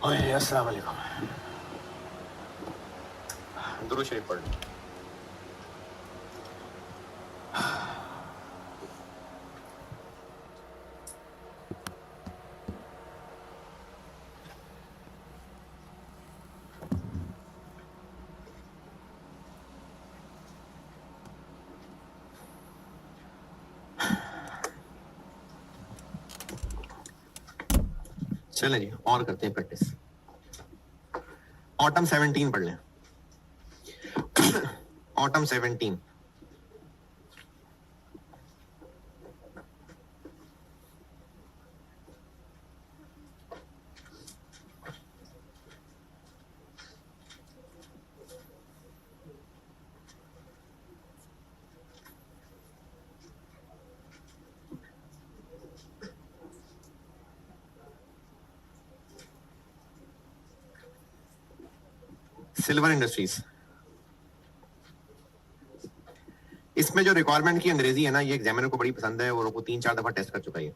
ओए अस्सलाम वालेकुम। दुरूद शरीफ पढ़ लो। चले जी और करते हैं प्रैक्टिस। ऑटम 17 पढ़ लें। Autumn 17 silver industries. इसमें जो रिक्वायरमेंट की अंग्रेजी है ना, ये एग्जामिनर को बड़ी पसंद है और वो 3-4 दफा टेस्ट कर चुका है।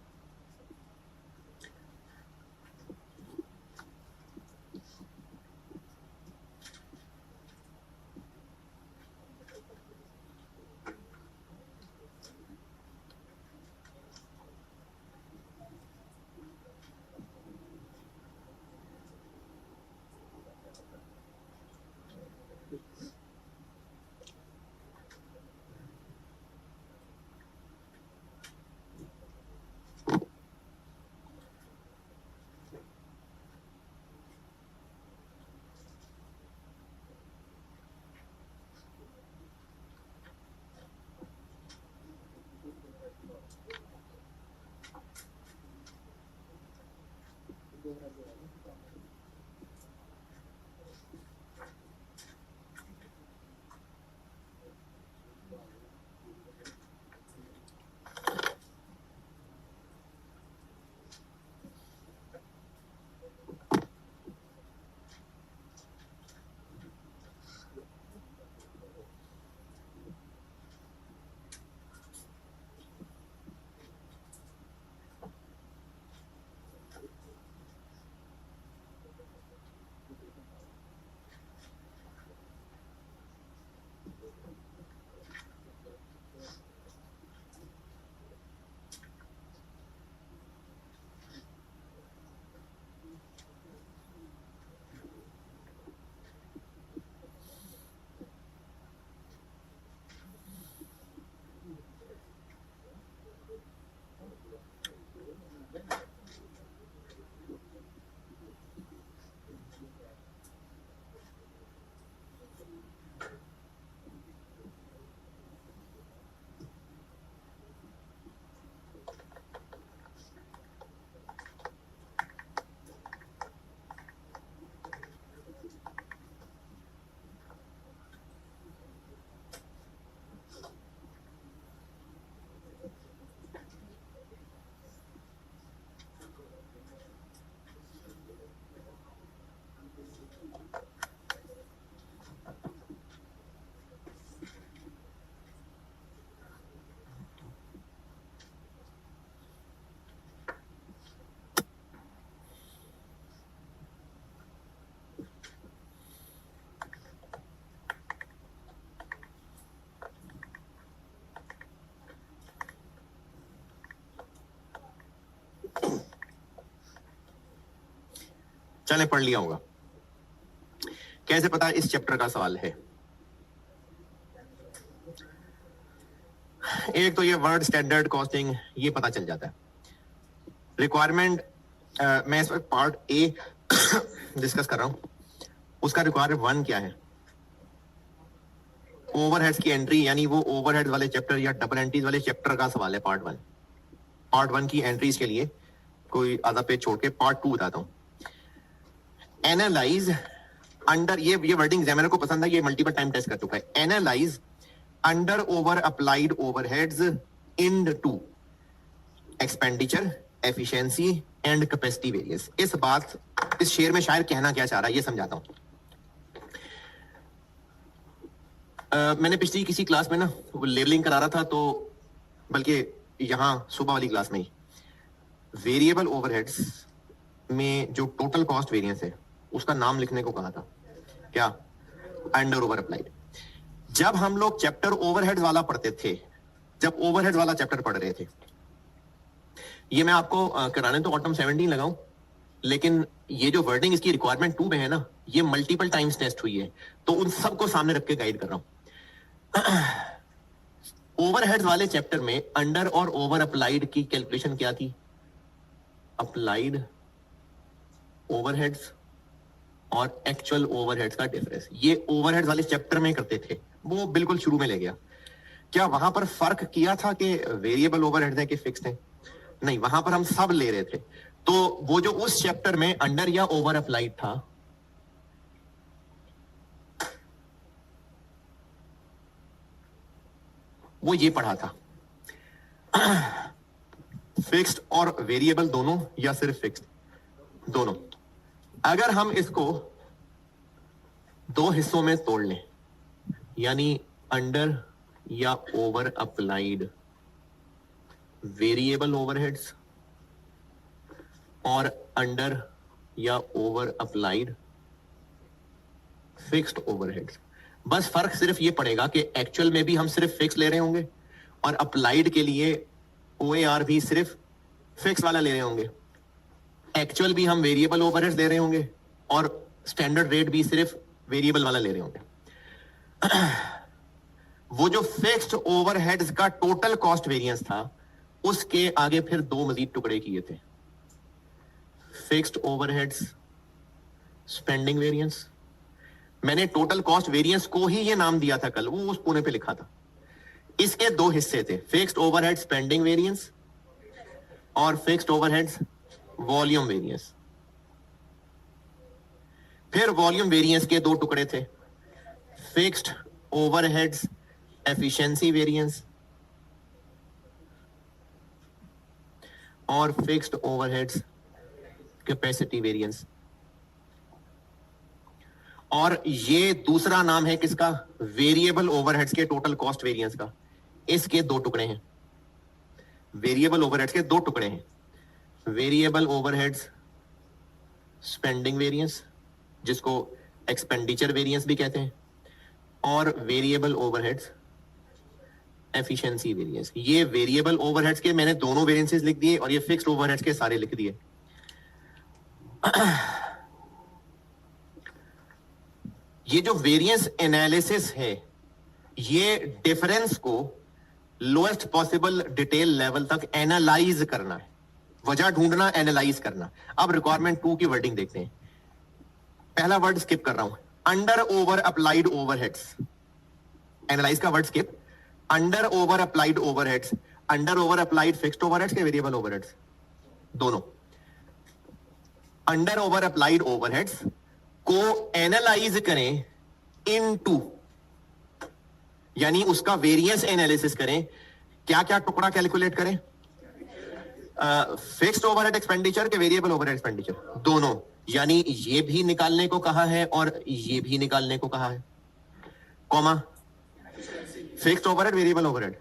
चले पढ़ लिया होगा। कैसे पता इस चैप्टर का सवाल है? एक तो ये वर्ड स्टैंडर्ड कॉस्टिंग, ये पता चल जाता है। रिक्वायरमेंट मैं इस वक्त पार्ट ए डिस्कस कर रहा हूं। उसका रिक्वायरमेंट 1 क्या है? ओवरहेड्स की एंट्री, यानी वो ओवरहेड्स वाले चैप्टर या डबल एंट्रीज वाले चैप्टर का सवाल है पार्ट 1। पार्ट 1 की एंट्रीज के लिए कोई आधा पेज छोड़ के पार्ट 2 बताता हूं। एनालाइज अंडर, ये वर्डिंग एग्जामिनर को पसंद है, ये मल्टीपल टाइम टेस्ट कर चुका है। Analyse under over applied overheads into expenditure, efficiency and capacity variance. इस बात, इस शेर में शायर कहना क्या चाह रहा है ये समझाता हूं। मैंने पिछली किसी क्लास में ना लेबलिंग करा रहा था, तो बल्कि यहां सुबह वाली क्लास में ही वेरिएबल ओवरहेड्स में जो टोटल कॉस्ट वेरिएंस है उसका नाम लिखने को कहा था, क्या? Under over applied. जब हम लोग चैप्टर ओवरहेड्स वाला पढ़ते थे, जब ओवरहेड्स वाला चैप्टर पढ़ रहे थे, ये मैं आपको कराने तो ऑटम 17 लगाऊं, लेकिन ये जो वर्डिंग इसकी रिक्वायरमेंट 2 में है ना, ये मल्टीपल टाइम्स टेस्ट हुई है, तो उन सबको सामने रख के गाइड कर रहा हूं। ओवरहेड्स वाले चैप्टर में अंडर और ओवर अप्लाइड की कैलकुलेशन क्या थी? अप्लाइड ओवरहेड्स और एक्चुअल ओवरहेड्स का डिफरेंस, ये ओवरहेड्स वाले चैप्टर में करते थे, वो बिल्कुल शुरू में ले गया। क्या वहां पर फर्क किया था कि वेरिएबल ओवरहेड्स है कि फिक्स्ड है? नहीं, वहां पर हम सब ले रहे थे। तो वो जो उस चैप्टर में अंडर या ओवर अप्लाइड था, वो ये पढ़ा था, फिक्स्ड और वेरिएबल दोनों या सिर्फ फिक्स्ड? दोनों। अगर हम इसको दो हिस्सों में तोड़ लें, यानी अंडर या ओवर अप्लाइड वेरिएबल ओवरहेड्स और अंडर या ओवर अप्लाइड फिक्स्ड ओवरहेड्स, बस फर्क सिर्फ ये पड़ेगा कि एक्चुअल में भी हम सिर्फ फिक्स ले रहे होंगे और अप्लाइड के लिए OAR भी सिर्फ फिक्स वाला ले रहे होंगे। एक्चुअल भी हम वेरिएबल ओवरहेड्स ले रहे होंगे और स्टैंडर्ड रेट भी सिर्फ वेरिएबल वाला ले रहे होंगे। वो जो फिक्स्ड ओवरहेड्स का टोटल कॉस्ट वेरिएंस था, उसके आगे फिर दो मजीद टुकड़े किए थे, फिक्स्ड ओवरहेड्स स्पेंडिंग वेरिएंस। मैंने टोटल कॉस्ट वेरिएंस को ही ये नाम दिया था कल, वो उस कोने पे लिखा था। इसके दो हिस्से थे, फिक्स्ड ओवरहेड स्पेंडिंग वेरिएंस और फिक्स्ड ओवरहेड्स वॉल्यूम वेरिएंस। फिर वॉल्यूम वेरिएंस के दो टुकड़े थे, फिक्स्ड ओवरहेड्स एफिशिएंसी वेरिएंस और फिक्स्ड ओवरहेड्स कैपेसिटी वेरिएंस। और ये दूसरा नाम है किसका? वेरिएबल ओवरहेड्स के टोटल कॉस्ट वेरिएंस का। इसके दो टुकड़े हैं, वेरिएबल ओवरहेड्स के दो टुकड़े हैं, वेरिएबल ओवरहेड्स स्पेंडिंग वेरिएंस, जिसको एक्सपेंडिचर वेरिएंस भी कहते हैं, और वेरिएबल ओवरहेड्स एफिशिएंसी वेरिएंस। ये वेरिएबल ओवरहेड्स के मैंने दोनों वेरिएंसेस लिख दिए और ये फिक्स्ड ओवरहेड्स के सारे लिख दिए। ये जो वेरिएंस एनालिसिस है, ये डिफरेंस को लोएस्ट पॉसिबल डिटेल लेवल तक एनालाइज करना है, वजह ढूंढना, एनालाइज करना। अब रिक्वायरमेंट 2 की वर्डिंग देखते हैं। पहला वर्ड स्किप कर रहा हूं, under over applied overheads. Analyse का word skip, under over applied overheads. Under over applied fixed overheads के वेरिएबल ओवरहेड्स? दोनों। अंडर ओवर अप्लाइड ओवरहेड्स को एनालाइज करें इनटू, यानी उसका वेरिएंस एनालिसिस करें। क्या क्या टुकड़ा कैलकुलेट करें? फिक्स्ड ओवरहेड एक्सपेंडिचर के वेरिएबल ओवरहेड एक्सपेंडिचर, दोनों। यानी ये भी निकालने को कहा है और ये भी निकालने को कहा है, comma fixed overhead variable overhead,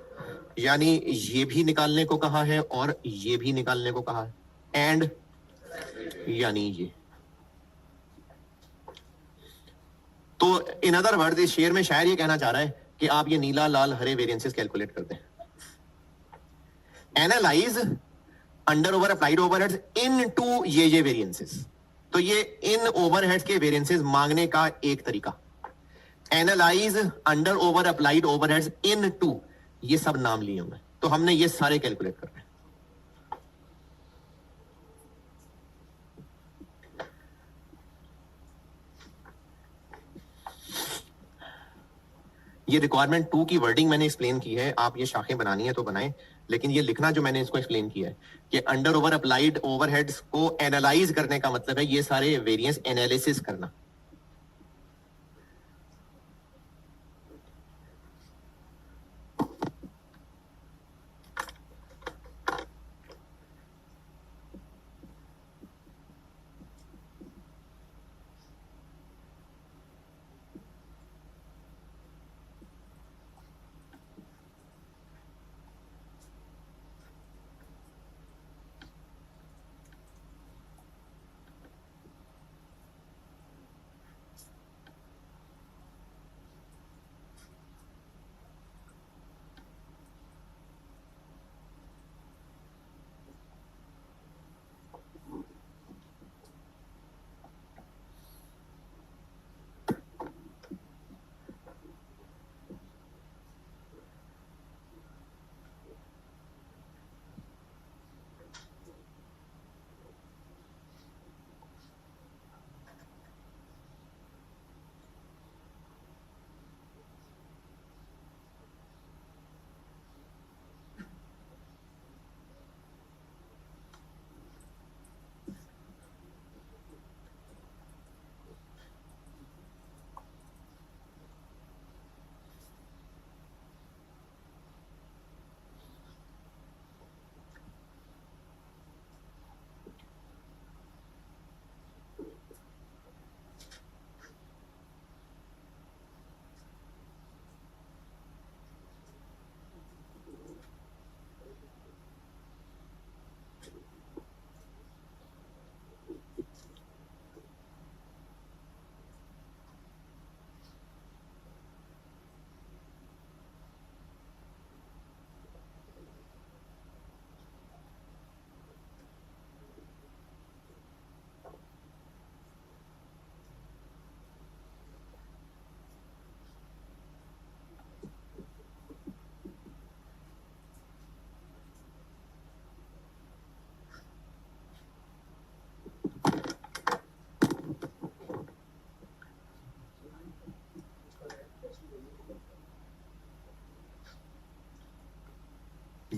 यानी ये भी निकालने को कहा है और ये भी निकालने को कहा है, एंड यानी ये। तो इन अदर वर्ड इस शेर में शायद ये कहना चाह रहा है कि आप ये नीला लाल हरे वेरिएंसेस कैलकुलेट करते हैं। Analyse under over applied overheads into ये वेरिएंसेस। तो ये इन ओवरहेड्स के वेरिएंसेस मांगने का एक तरीका। Analyse under over applied overheads into, ये सब नाम लिए हमने, तो हमने ये सारे कैलकुलेट करने हैं। ये रिक्वायरमेंट 2 की वर्डिंग मैंने एक्सप्लेन की है, आप ये शाखें बनानी है तो बनाएं, लेकिन ये लिखना जो मैंने इसको एक्सप्लेन किया है कि अंडर ओवर अप्लाइड ओवरहेड्स को एनालाइज करने का मतलब है ये सारे वेरिएंस एनालिसिस करना।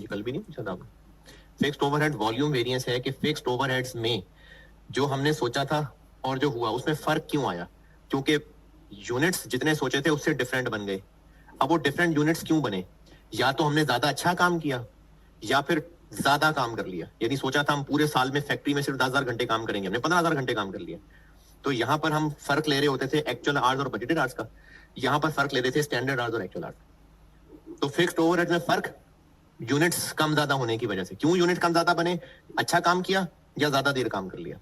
ये कल भी नहीं पूछा था आपने। फिक्स्ड ओवरहेड वॉल्यूम वेरिएंस है कि फिक्स्ड ओवरहेड्स में जो हमने सोचा था और जो हुआ उसमें फर्क क्यों आया, क्योंकि यूनिट्स जितने सोचे थे उससे डिफरेंट बन गए। अब वो डिफरेंट यूनिट्स क्यों बने, या तो हमने ज्यादा अच्छा काम किया या फिर ज्यादा काम कर लिया। यानी सोचा था हम पूरे साल में फैक्ट्री में सिर्फ 10,000 घंटे काम करेंगे, हमने 15,000 घंटे काम कर लिया। तो यहां पर हम फर्क ले रहे होते थे एक्चुअल आवर्स और बजटेड आवर्स का, यहां पर फर्क ले रहे थे स्टैंडर्ड आवर्स और एक्चुअल आवर्स। तो फिक्स्ड ओवरहेड में फर्क यूनिट्स कम ज्यादा होने की वजह से। क्यों यूनिट कम ज्यादा बने, अच्छा काम किया या ज्यादा देर काम कर लिया।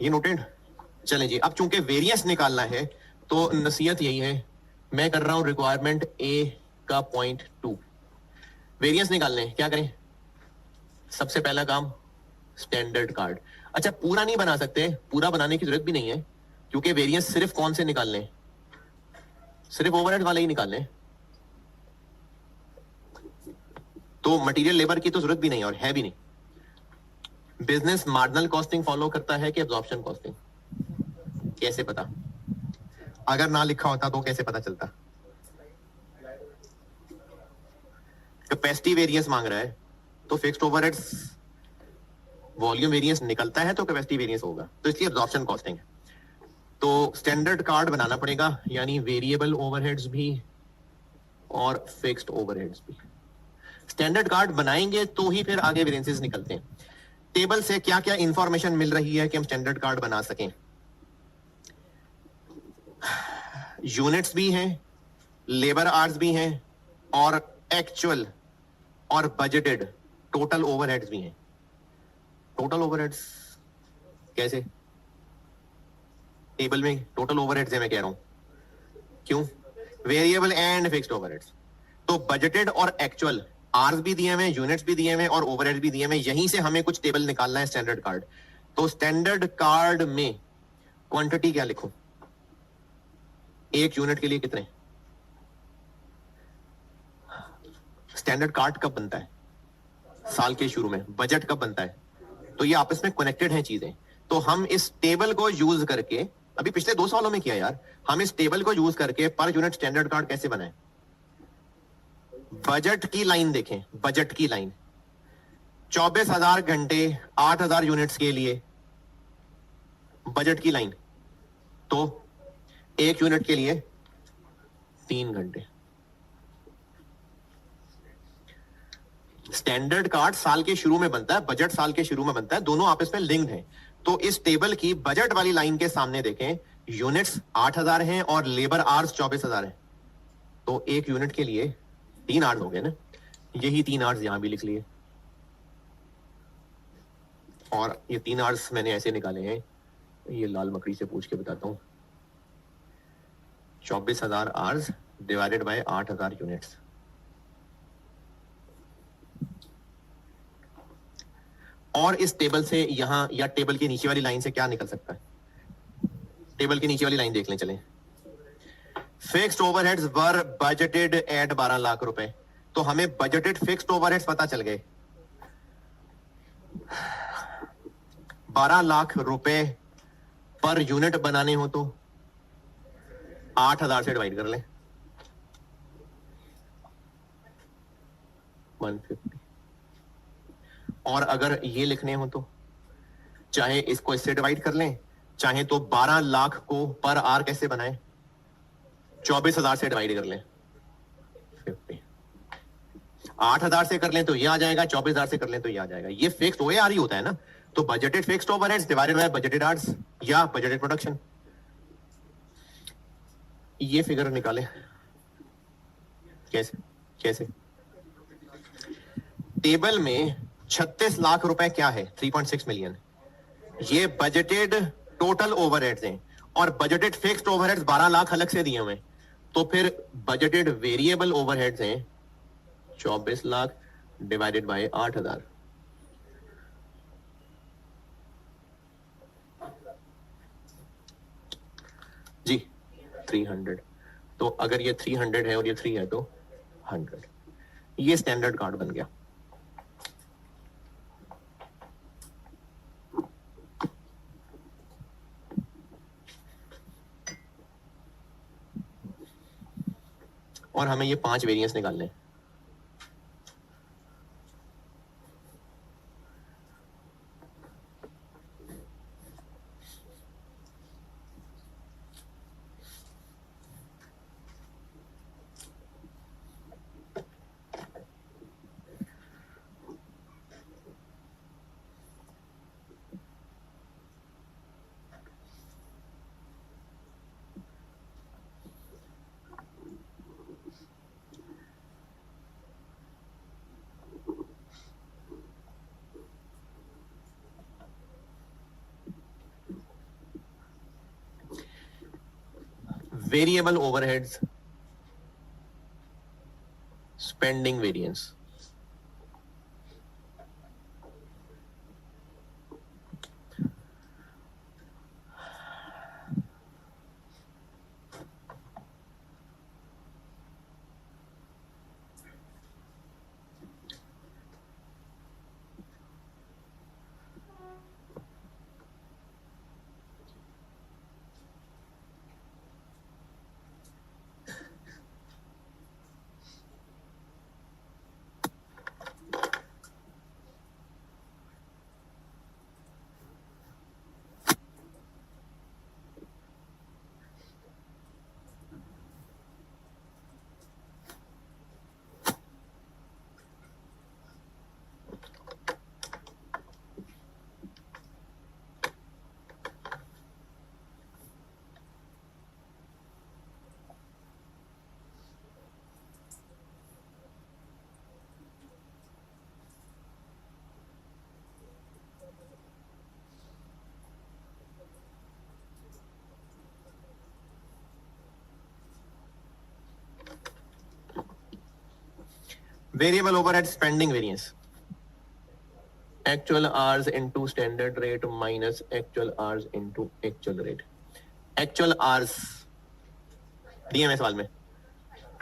ये नोटेड। चलें जी, अब चूंकि वेरिएंस निकालना है तो नसीहत यही है, मैं कर रहा हूं रिक्वायरमेंट ए का .2 वेरिएंस निकालने। क्या करें, सबसे पहला काम स्टैंडर्ड कार्ड। अच्छा पूरा नहीं बना सकते, पूरा बनाने की जरूरत भी नहीं है, क्योंकि वेरिएंस सिर्फ कौन से निकालने, सिर्फ ओवरहेड वाले ही निकालने। तो मटेरियल लेबर की तो जरूरत भी नहीं और है भी नहीं। बिजनेस मार्जिनल कॉस्टिंग फॉलो करता है कि एब्जॉर्प्शन कॉस्टिंग, कैसे पता, अगर ना लिखा होता तो कैसे पता चलता। कैपेसिटी वेरिएंस मांग रहा है तो फिक्स्ड ओवरहेड्स वॉल्यूम वेरिएंस निकलता है तो कैपेसिटी वेरिएंस होगा, तो इसलिए एब्जॉर्प्शन कॉस्टिंग है। तो स्टैंडर्ड कार्ड बनाना पड़ेगा, यानी वेरिएबल ओवरहेड्स भी और फिक्स्ड ओवरहेड्स भी। स्टैंडर्ड कार्ड बनाएंगे तो ही फिर आगे वेरिएंसेस निकलते हैं। टेबल से क्या क्या इंफॉर्मेशन मिल रही है कि हम स्टैंडर्ड कार्ड बना सकें। यूनिट्स भी हैं, लेबर आवर्स भी हैं, और एक्चुअल और बजटेड टोटल ओवरहेड्स भी हैं। टोटल ओवरहेड्स कैसे, टेबल में टोटल ओवरहेड्स है मैं कह रहा हूं, क्यों, वेरिएबल एंड फिक्स्ड ओवरहेड्स। तो बजटेड और एक्चुअल आर्स भी दिए हुए, यूनिट्स भी दिए हुए और ओवरहेड भी दिए हुए, यहीं से हमें कुछ टेबल निकालना है स्टैंडर्ड कार्ड। तो स्टैंडर्ड कार्ड में क्वांटिटी क्या लिखूं, एक यूनिट के लिए कितने। स्टैंडर्ड कार्ड कब बनता है, साल के शुरू में। बजट कब बनता है, तो ये आपस में कनेक्टेड हैं चीजें। तो हम इस टेबल को यूज करके, अभी पिछले 2 सालों में किया यार, हम इस टेबल को यूज करके पर यूनिट स्टैंडर्ड कार्ड कैसे बनाए। बजट की लाइन देखें, बजट की लाइन 24,000 घंटे 8,000 यूनिट्स के लिए बजट की लाइन, तो एक यूनिट के लिए 3 घंटे। स्टैंडर्ड कार्ड साल के शुरू में बनता है, बजट साल के शुरू में बनता है, दोनों आपस में लिंक्ड हैं। तो इस टेबल की बजट वाली लाइन के सामने देखें, यूनिट्स 8,000 हैं और लेबर आवर्स 24,000 हैं। तो एक यूनिट के लिए 3 आवर्स हो गए ना, यही 3 आवर्स यहां भी लिख लिए। और ये 3 आवर्स मैंने ऐसे निकाले हैं, ये लाल मकड़ी से पूछ के बताता हूं। 24,000 आवर्स डिवाइडेड बाय 8,000 यूनिट्स। और इस टेबल से यहां या टेबल के नीचे वाली लाइन से क्या निकल सकता है, टेबल के नीचे वाली लाइन देख लें चलें। फिक्स्ड ओवरहेड्स वर बजटेड एट 12 लाख रुपए, तो हमें बजटेड फिक्स्ड ओवरहेड्स पता चल गए। 12 लाख रुपए पर यूनिट बनाने हो तो 8,000 से डिवाइड कर लें, 150। और अगर ये लिखने हो तो चाहे इसको इससे डिवाइड कर लें, चाहे तो 12 लाख को पर आर कैसे बनाए, 24,000 से डिवाइड कर लें 50। 8,000 से कर लें तो ये आ जाएगा, 24,000 से कर लें तो ये आ जाएगा। ये फिक्स्ड ओएआर ही होता है ना। तो budgeted fixed overheads divided by budgeted hours या बजटेड प्रोडक्शन। ये फिगर निकालें कैसे, कैसे टेबल में 36 लाख रुपए क्या है, 3.6 मिलियन, ये बजटेड टोटल ओवरहेड्स हैं और बजटेड फिक्स्ड ओवरहेड्स 12 लाख अलग से दिए हुए। तो फिर बजटेड वेरिएबल ओवरहेड्स हैं 24 लाख डिवाइडेड बाय 8,000। जी 300। तो अगर ये 300 है और ये 3 है तो 100। ये स्टैंडर्ड कार्ड बन गया। और हमें ये 5 वेरिएंस निकालने हैं। Variable overheads, spending variance. Variable overhead spending variance, actual hours into standard rate minus actual hours into actual rate. Actual hours दिए मैं सवाल में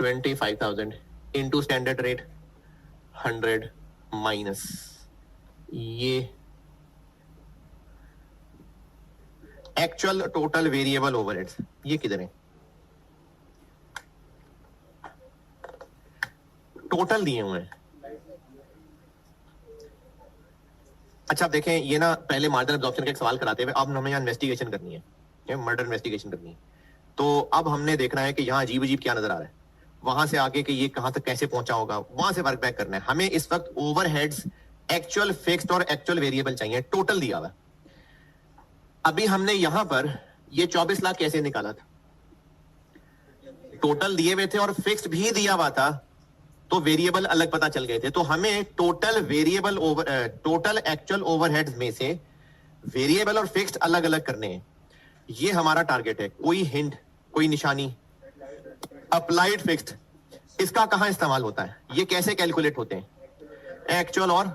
25,000 into standard rate 100 माइनस ये एक्चुअल टोटल वेरिएबल ओवरहेड्स, ये किधर है? टोटल दिए हुए हैं। अच्छा देखें, ये ना पहले मार्जिनल एब्जॉर्प्शन का एक सवाल कराते हुए अब हमें यहाँ इन्वेस्टिगेशन करनी है, मर्डर इन्वेस्टिगेशन करनी है। तो अब हमने देखना है कि यहाँ अजीब अजीब क्या नजर आ रहा है, वहां से आगे कि ये कहां तक कैसे पहुंचा होगा, वहां से वर्क बैक करना है हमें। इस वक्त ओवरहेड्स एक्चुअल फिक्स्ड और एक्चुअल वेरिएबल चाहिए, टोटल दिया हुआ। अभी हमने यहां पर ये 24 लाख कैसे निकाला था? टोटल दिए हुए थे और फिक्स्ड भी दिया हुआ था, तो वेरिएबल अलग पता चल गए थे। तो हमें total variable total actual overheads में से वेरिएबल और फिक्स्ड अलग अलग करने हैं, ये हमारा टारगेट है। कोई हिंट, कोई निशानी? अप्लाइड फिक्स्ड, इसका कहां इस्तेमाल होता है? ये कैसे कैलकुलेट होते हैं? एक्चुअल और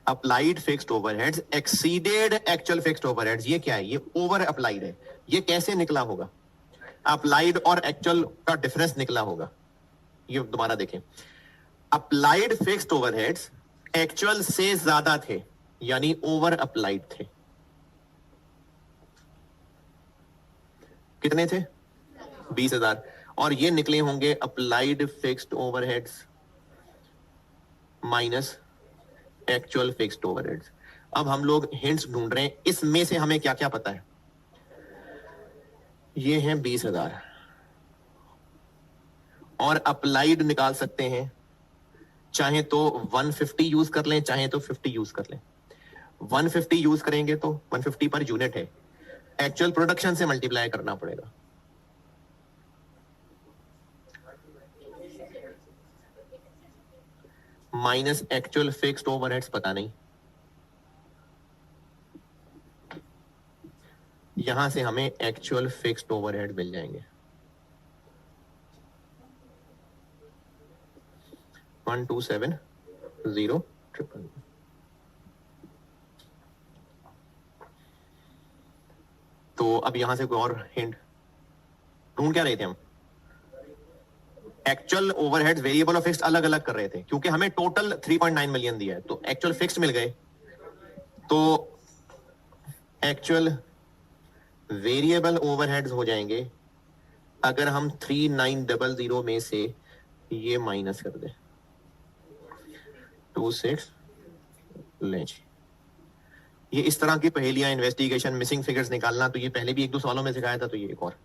applied fixed overheads exceeded actual fixed overheads. ये क्या है? ये ओवर अप्लाइड है। ये कैसे निकला होगा? अप्लाइड और एक्चुअल का डिफरेंस निकला होगा। ये दोबारा देखें, अप्लाइड फिक्स्ड ओवरहेड्स एक्चुअल से ज्यादा थे, यानी ओवर अप्लाइड थे। कितने थे? 20,000। और ये निकले होंगे applied fixed overheads minus actual fixed overheads. अब हम लोग हिंट्स ढूंढ रहे हैं, इसमें से हमें क्या क्या पता है। ये हैं 20,000 और अप्लाइड निकाल सकते हैं, चाहे तो 150 यूज कर लें, चाहे तो 50 यूज कर लें। 150 यूज करेंगे तो 150 पर यूनिट है, एक्चुअल प्रोडक्शन से मल्टीप्लाई करना पड़ेगा। माइनस एक्चुअल फिक्स्ड ओवरहेड्स पता नहीं, यहां से हमें एक्चुअल फिक्स्ड ओवरहेड मिल जाएंगे। 127,000,000। तो अब यहां से कोई और हिंट ढूंढ क्या रहे थे हम? एक्चुअल ओवरहेड्स वेरिएबल और फिक्स्ड अलग अलग कर रहे थे, क्योंकि हमें टोटल 3.9 मिलियन दिया है, तो एक्चुअल फिक्स्ड मिल गए, तो एक्चुअल वेरिएबल ओवरहेड्स हो जाएंगे अगर हम 3900 में से ये माइनस कर दे 26 लें। ये इस तरह की पहेलियां, इन्वेस्टिगेशन, मिसिंग फिगर्स निकालना, तो ये पहले भी 1-2 सवालों में सिखाया था, तो ये एक और।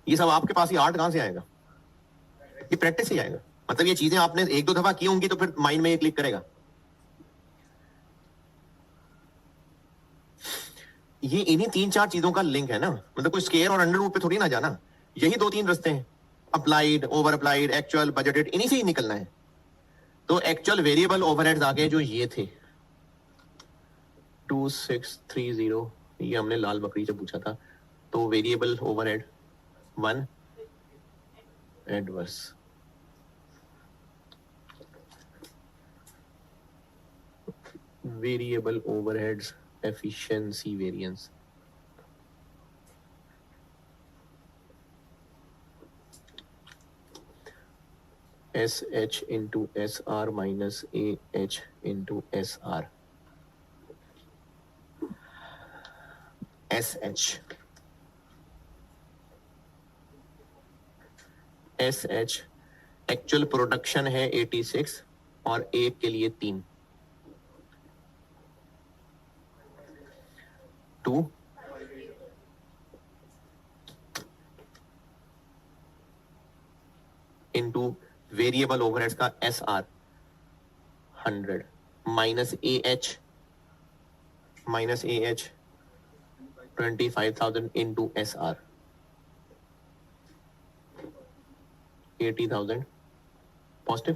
ये सब आपके पास, ये आर्ट कहां से आएगा? ये प्रैक्टिस से आएगा। मतलब ये चीजें आपने 1-2 दफा की होंगी तो फिर माइंड में ये क्लिक करेगा। ये इन्हीं 3-4 चीजों का लिंक है ना, मतलब कोई स्केयर और अंडर रूट पे थोड़ी ना जाना। यही 2-3 रास्ते हैं, applied, over applied, actual, budgeted, इन्हीं से ही निकलना है। तो एक्चुअल वेरिएबल ओवरहेड्स आ गए जो ये थे 2630 ये हमने लाल बकरी से पूछा था। तो variable overhead 1 adverse, variable overheads efficiency variance, SH into SR minus AH into SR, SH actual production है 86 और एक के लिए 3, 2 इंटू वेरिएबल ओवरहेड्स का SR 100 minus AH 25,000 into SR 80,000 positive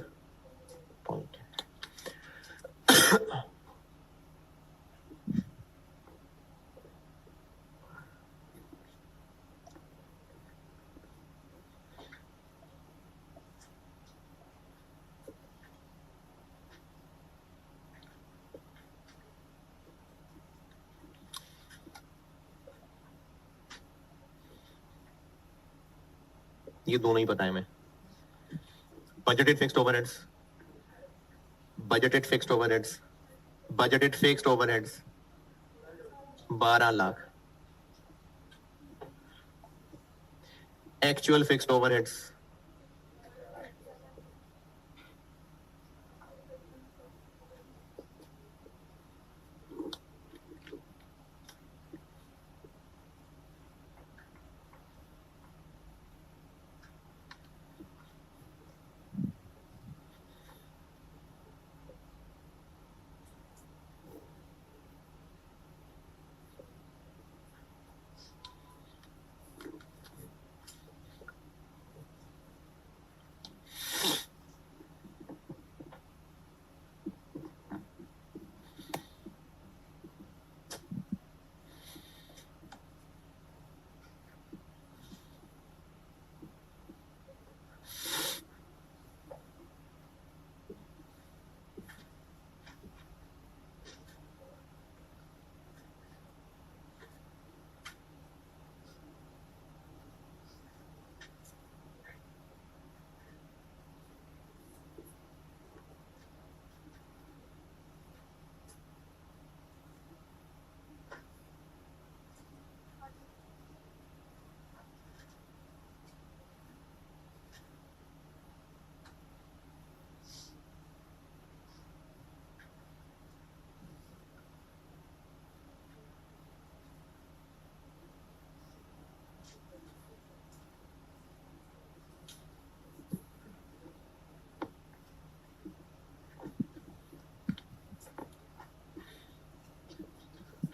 point. ये दोनों ही पता है मैं। Budgeted fixed overheads, budgeted fixed overheads, budgeted fixed overheads 12 lakh, actual fixed overheads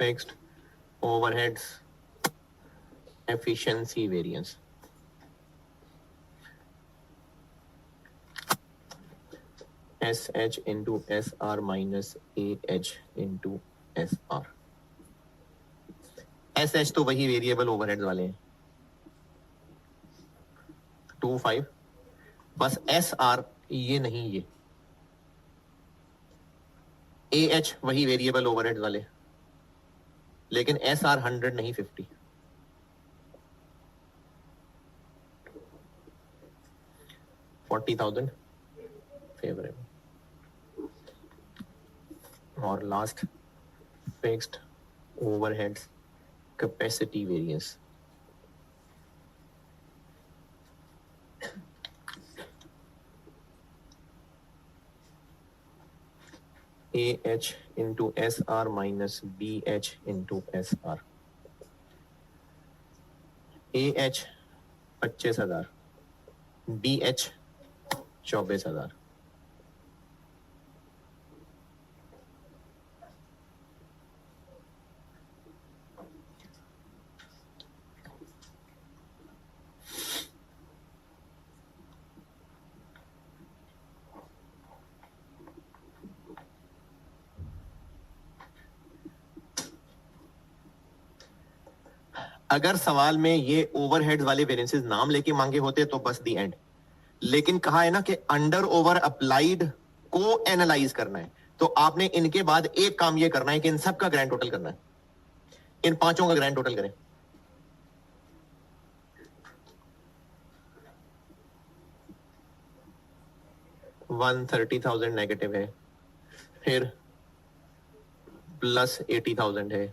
fixed overheads efficiency variance, SH into SR minus AH into SR। SH तो वही variable overheads वाले हैं 25, बस SR ये नहीं, ये AH वही वेरिएबल ओवरहेड्स वाले, लेकिन SR 100 नहीं 50। 40,000 फेवरेबल। और last fixed overheads capacity variance, AH into SR minus BH into SR। AH 25,000, BH 24,000। अगर सवाल में ये ओवरहेड्स वाले वेरिएंसेस नाम लेके मांगे होते तो बस दी एंड, लेकिन कहा है ना कि अंडर ओवर अप्लाइड को एनालाइज करना है, तो आपने इनके बाद एक काम ये करना है कि इन सब का ग्रैंड टोटल करना है, इन पांचों का ग्रैंड टोटल करें। $130,000 नेगेटिव है, फिर +80,000 है,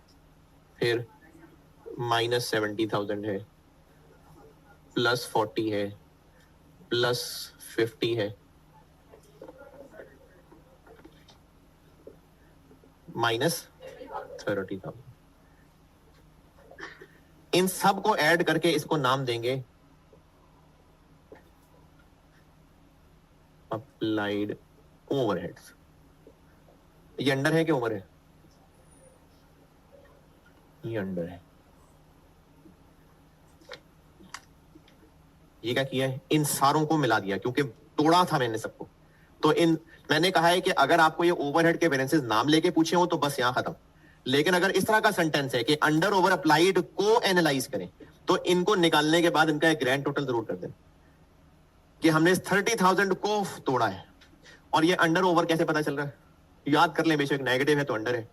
फिर -70,000 है, +40 है, +50 है, -30,000। इन सब को ऐड करके इसको नाम देंगे अप्लाइड ओवरहेड्स। ये अंडर है कि ओवर है? ये अंडर है। ये क्या किया है, इन सारों को मिला दिया, क्योंकि तोड़ा था मैंने सबको। तो इन मैंने कहा है कि अगर आपको ये ओवरहेड के वेरिएंसेस नाम लेके पूछे हो तो बस यहां खत्म। लेकिन अगर इस तरह का सेंटेंस है कि अंडर ओवर अप्लाइड को एनालाइज करें, तो इनको निकालने के बाद इनका एक ग्रैंड टोटल जरूर कर दें कि हमने 30,000 को तोड़ा है। और ये अंडर ओवर कैसे पता चल रहा है? याद कर लें, बेशक नेगेटिव है तो अंडर है,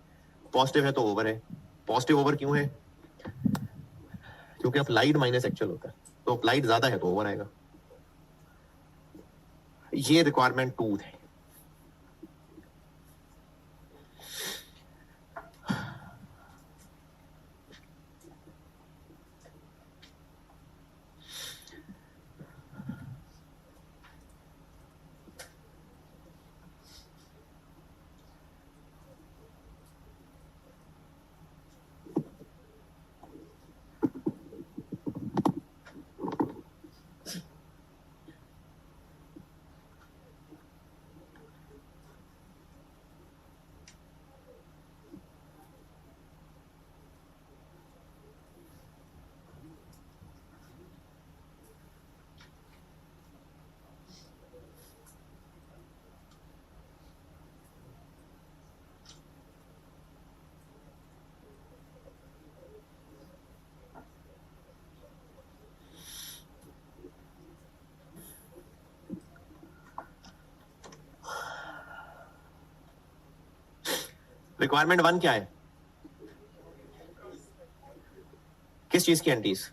पॉजिटिव है तो ओवर है। पॉजिटिव ओवर क्यों है? क्योंकि अप्लाइड माइनस एक्चुअल होता है, तो अप्लाइड ज्यादा है तो ओवर आएगा। ये रिक्वायरमेंट 2 है। रिक्वायरमेंट 1 क्या है? किस चीज की एंट्रीज?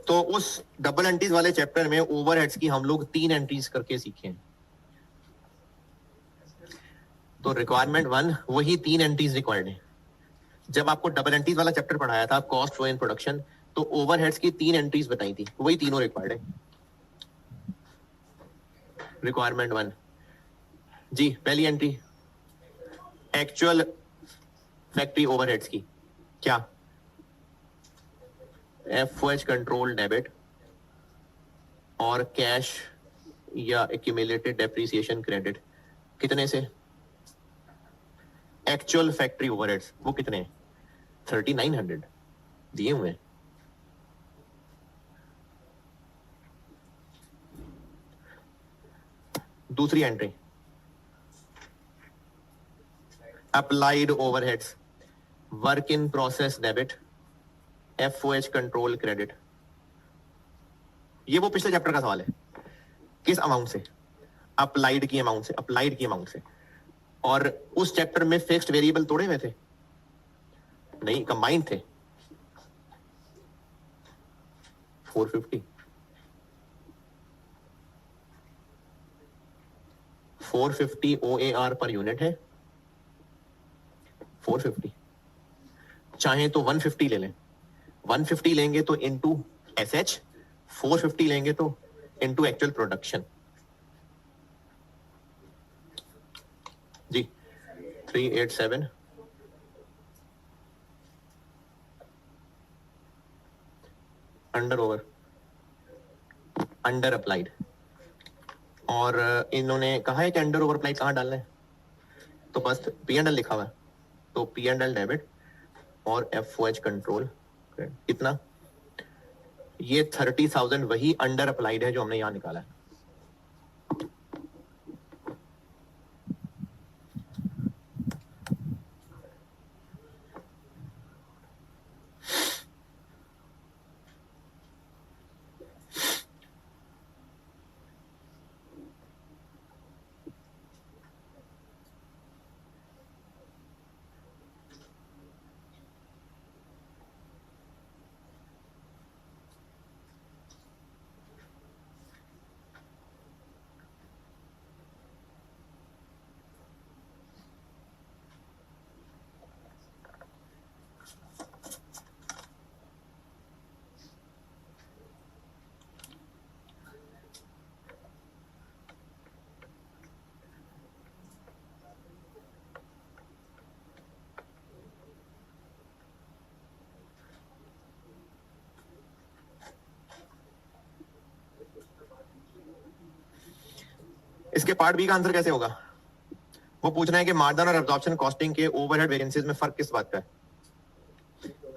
तो उस डबल एंट्रीज वाले चैप्टर में ओवरहेड्स की हम लोग 3 एंट्रीज करके सीखे हैं। तो रिक्वायरमेंट 1 वही 3 एंट्रीज रिक्वायर्ड है। जब आपको डबल एंट्रीज वाला चैप्टर पढ़ाया था, कॉस्ट फ्लो इन प्रोडक्शन, तो ओवरहेड्स की 3 एंट्रीज बताई थी, वही तीनों रिक्वायर्ड है। रिक्वायरमेंट 1 जी, पहली एंट्री एक्चुअल फैक्ट्री ओवरहेड्स की, क्या? एफओएच कंट्रोल डेबिट और कैश या एक्यूमुलेटेड डेप्रिसिएशन क्रेडिट। कितने से? एक्चुअल फैक्ट्री ओवरहेड्स वो कितने? 3900 दिए हुए हैं। दूसरी entry applied overheads, work in process debit, FOH control credit. ये वो पिछले चैप्टर का सवाल है। किस अमाउंट से? अप्लाइड की अमाउंट से, अप्लाइड की अमाउंट से। और उस चैप्टर में फिक्स्ड वेरिएबल तोड़े हुए थे? नहीं, कंबाइंड थे। 450 450 OAR पर यूनिट है। 450 चाहे तो 150 ले लें, 150 लेंगे तो इनटू एसएच, 450 लेंगे तो इनटू एक्चुअल प्रोडक्शन। जी 387 अंडर ओवर, अंडर अप्लाइड। और इन्होंने कहा है कि अंडर ओवर अप्लाइड कहाँ डालना है, तो बस P&L लिखा हुआ है, तो P&L डेबिट और एफओएच कंट्रोल कितना? ये 30,000 वही अंडर अप्लाइड है जो हमने यहां निकाला है। इसके पार्ट बी का आंसर कैसे होगा? वो पूछ रहे हैं कि मार्जिन और एब्जॉर्प्शन कॉस्टिंग के ओवरहेड वेरिएंसेस में फर्क किस बात का है?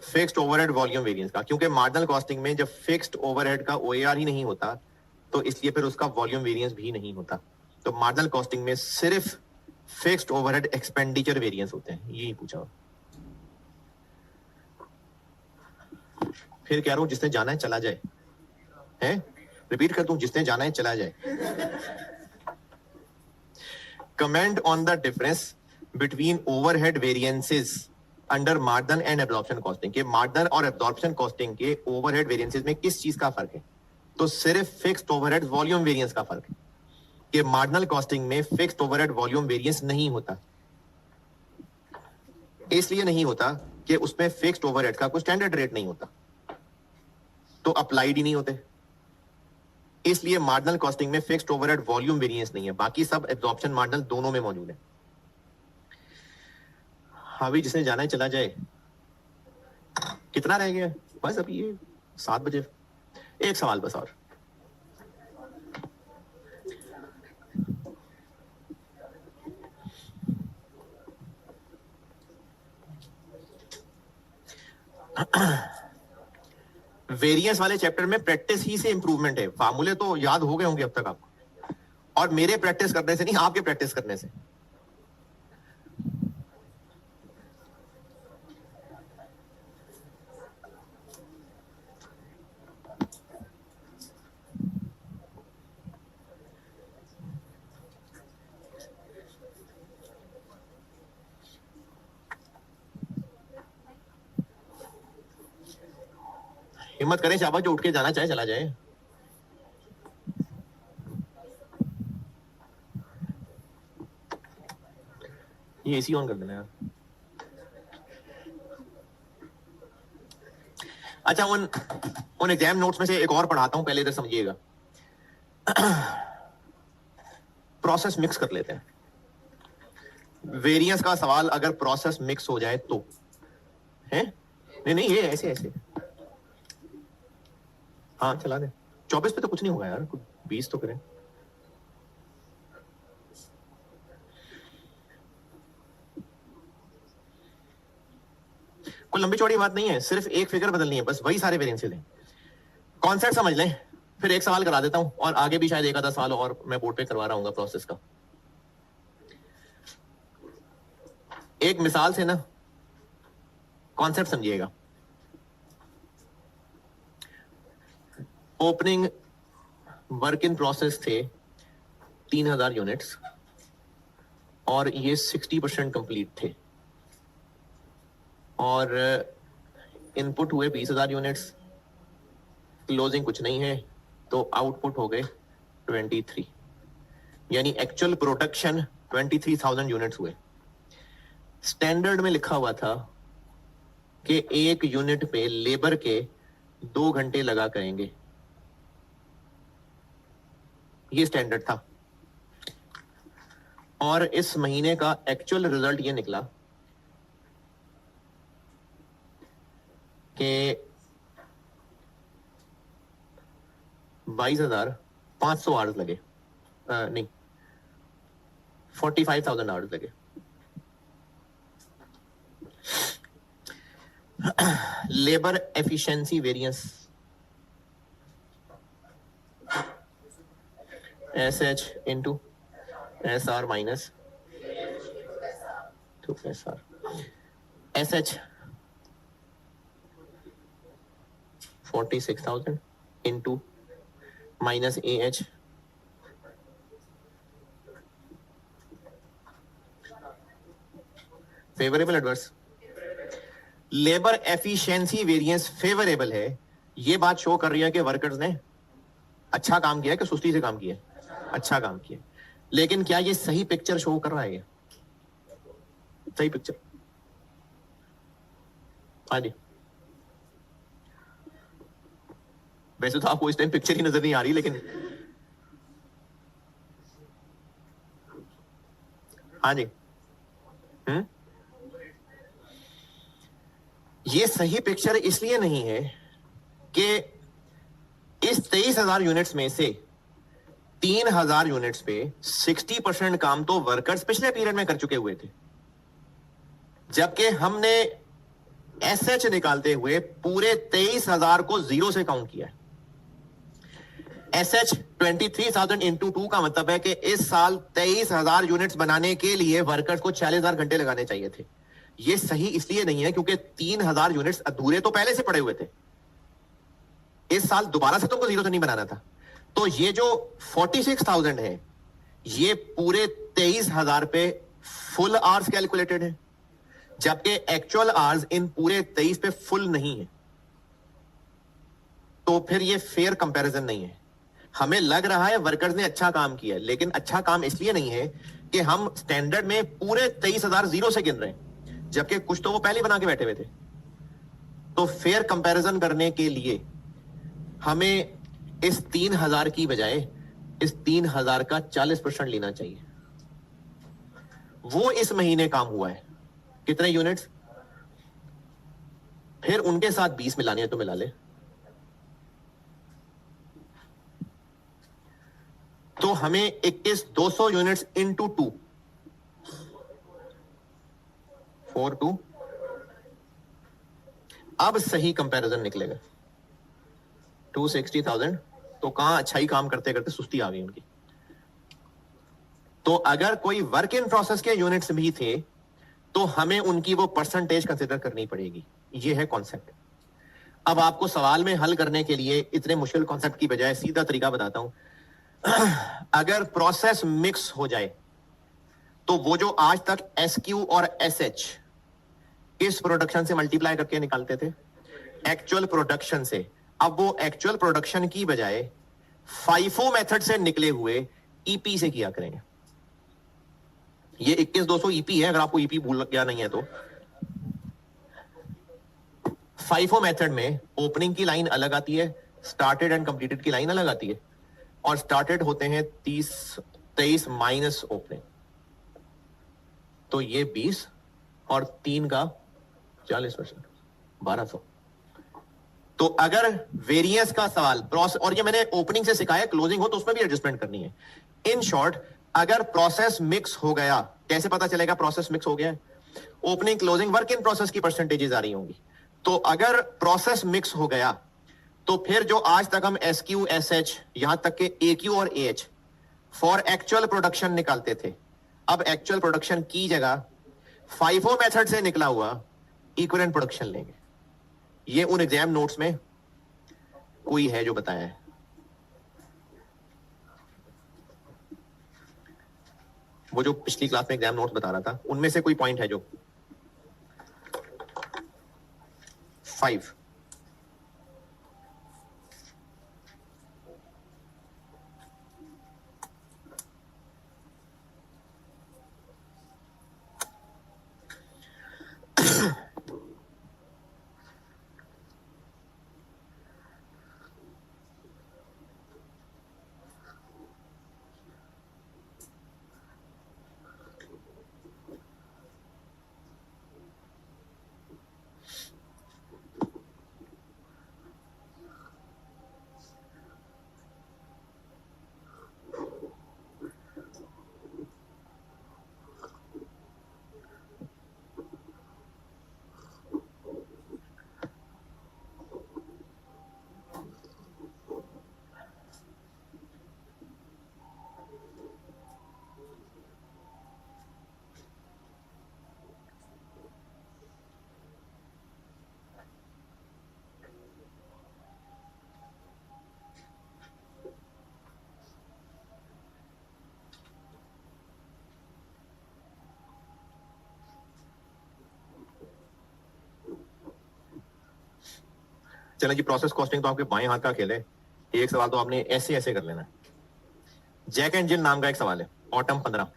फिक्स्ड ओवरहेड वॉल्यूम वेरिएंस का, क्योंकि मार्जिनल कॉस्टिंग में जब फिक्स्ड ओवरहेड का ओएआर ही नहीं होता तो इसलिए फिर उसका वॉल्यूम वेरिएंस भी नहीं होता। तो मार्जिनल कॉस्टिंग में सिर्फ फिक्स्ड ओवरहेड एक्सपेंडिचर वेरिएंस होते हैं, यही पूछा। फिर कह रहा हूं जिसने जाना है चला जाए, है रिपीट कर दूं, जिसने जाना है चला जाए। Comment on the difference between overhead variances under margin and absorption costing के मार्जिन और एब्जॉर्प्शन कॉस्टिंग के ओवरहेड वेरिएंसेस में किस चीज का फर्क है? तो सिर्फ फिक्स्ड ओवरहेड वॉल्यूम वेरिएंस का फर्क है कि मार्जिनल कॉस्टिंग में फिक्स्ड ओवरहेड वॉल्यूम वेरिएंस नहीं होता। इसलिए नहीं होता कि उसमें फिक्स्ड ओवरहेड का कोई स्टैंडर्ड रेट नहीं होता, तो अप्लाइड ही नहीं होते। इसलिए मार्जिनल कॉस्टिंग में फिक्स्ड ओवरहेड वॉल्यूम वेरिएंस नहीं है, बाकी सब एब्जॉर्प्शन मार्जिनल दोनों में मौजूद है। अभी जिसने जाना है चला जाए। कितना रह गया? बस अभी ये 7 बजे, एक सवाल बस और। वेरिएंस वाले चैप्टर में प्रैक्टिस ही से इंप्रूवमेंट है। फार्मूले तो याद हो गए होंगे अब तक आपको, और मेरे प्रैक्टिस करने से नहीं, आपके प्रैक्टिस करने से। हिम्मत करें शाबाश, जो उठ के जाना चाहे चला जाए। ये एसी ऑन कर देना यार। अच्छा, उन एग्जाम नोट्स में से एक और पढ़ाता हूं, पहले इधर समझिएगा। प्रोसेस मिक्स कर लेते हैं। वेरिएंस का सवाल अगर प्रोसेस मिक्स हो जाए तो है, नहीं नहीं ये ऐसे ऐसे, हाँ चला दे। 24 पे तो कुछ नहीं होगा यार, 20 तो करें। कोई लंबी चौड़ी बात नहीं है, सिर्फ एक फिगर बदलनी है, बस वही सारे वेरिएंसेस हैं। कॉन्सेप्ट समझ लें, फिर एक सवाल करा देता हूं, और आगे भी शायद एक आधा सवाल और मैं बोर्ड पे करवा रहा हूँ प्रोसेस का। एक मिसाल से ना कॉन्सेप्ट समझिएगा। ओपनिंग वर्क इन प्रोसेस थे 3000 यूनिट्स, और ये 60% कंप्लीट थे, और इनपुट हुए 20,000 यूनिट्स, क्लोजिंग कुछ नहीं है, तो आउटपुट हो गए 23, यानी एक्चुअल प्रोडक्शन 23,000 यूनिट्स हुए। स्टैंडर्ड में लिखा हुआ था कि एक यूनिट पे लेबर के 2 घंटे लगा करेंगे, ये स्टैंडर्ड था। और इस महीने का एक्चुअल रिजल्ट ये निकला कि 22,500 आवर्स लगे, नहीं 45,000 आवर्स लगे। Labour efficiency variance SH into SR minus 2SR, SH 46,000 into minus AH favourable adverse. Labour efficiency variance favourable है, ये बात शो कर रही है कि वर्कर्स ने अच्छा काम किया है कि सुस्ती से काम किया है? अच्छा काम किया। लेकिन क्या ये सही पिक्चर शो कर रहा है? ये सही पिक्चर? हाँ जी, वैसे तो आपको इस टाइम पिक्चर ही नजर नहीं आ रही, लेकिन हाँ जी, ये सही पिक्चर इसलिए नहीं है कि इस 23,000 यूनिट्स में से 3,000 यूनिट्स पे 60% काम तो वर्कर्स पिछले पीरियड में कर चुके हुए थे, जबकि हमने एसएच निकालते हुए पूरे 23,000 को जीरो से काउंट किया है। एसएच 23,000 इंटू 2 का मतलब है कि इस साल 23,000 यूनिट्स बनाने के लिए वर्कर्स को 40,000 घंटे लगाने चाहिए थे। यह सही इसलिए नहीं है क्योंकि 3,000 यूनिट्स अधूरे तो पहले से पड़े हुए थे, इस साल दोबारा से तुमको जीरो से नहीं बनाना था। तो ये जो 46,000 है ये पूरे 23,000 पे फुल आवर्स कैलकुलेटेड है, जबकि एक्चुअल आवर्स इन पूरे 23 पे फुल नहीं है। तो फिर ये फेयर कंपैरिजन नहीं है। हमें लग रहा है वर्कर्स ने अच्छा काम किया, लेकिन अच्छा काम इसलिए नहीं है कि हम स्टैंडर्ड में पूरे 23,000 जीरो से गिन रहे हैं, जबकि कुछ तो वो पहले बना के बैठे हुए थे। तो फेयर कंपैरिजन करने के लिए हमें इस 3,000 की बजाय इस 3,000 का 40% लेना चाहिए। वो इस महीने काम हुआ है कितने यूनिट्स, फिर उनके साथ 20 मिलानी है तो मिला ले। तो हमें 21,200 यूनिट्स इंटू 2 4 2 अब सही कंपैरिजन निकलेगा। 260,000 तो कहां अच्छा ही काम करते करते सुस्ती आ गई उनकी। तो अगर कोई वर्क इन प्रोसेस के यूनिट्स भी थे तो हमें उनकी वो परसेंटेज कंसिडर करनी पड़ेगी। ये है कॉन्सेप्ट। अब आपको सवाल में हल करने के लिए इतने मुश्किल कॉन्सेप्ट की बजाय सीधा तरीका बताता हूं। अगर प्रोसेस मिक्स हो जाए तो वो जो आज तक एसक्यू और एसएच इस प्रोडक्शन से मल्टीप्लाई करके निकालते थे एक्चुअल प्रोडक्शन से, अब वो एक्चुअल प्रोडक्शन की बजाय फाइफो मेथड से निकले हुए ईपी से किया करेंगे। ये 21,200 ईपी है, अगर आपको ईपी भूल गया नहीं है तो। फाइफो मेथड में ओपनिंग की लाइन अलग आती है, स्टार्टेड एंड कंप्लीटेड की लाइन अलग आती है, और स्टार्टेड होते हैं 23 माइनस ओपनिंग, तो ये 20 और 3 का 40%, 1200। तो अगर वेरिएंस का सवाल प्रोसेस, और ये मैंने ओपनिंग से सिखाया, क्लोजिंग हो तो उसमें भी एडजस्टमेंट करनी है। इन शॉर्ट, अगर प्रोसेस मिक्स हो गया, कैसे पता चलेगा प्रोसेस मिक्स हो गया? Opening closing work in process की परसेंटेजेस आ रही होंगी। तो अगर प्रोसेस मिक्स हो गया तो फिर जो आज तक हम एस क्यू एस एच यहां तक के ए क्यू और A H for actual production निकालते थे, अब एक्चुअल प्रोडक्शन की जगह फाइफो मेथड से निकला हुआ इक्विवेलेंट प्रोडक्शन लेंगे। ये उन एग्जाम नोट्स में कोई है जो बताया है? वो जो पिछली क्लास में एग्जाम नोट्स बता रहा था उनमें से कोई पॉइंट है जो 5? चलें जी, प्रोसेस कॉस्टिंग तो आपके बाएं हाथ का खेल है। एक सवाल तो आपने ऐसे ऐसे कर लेना है। जैक एंड जिल नाम का एक सवाल है, ऑटम 15।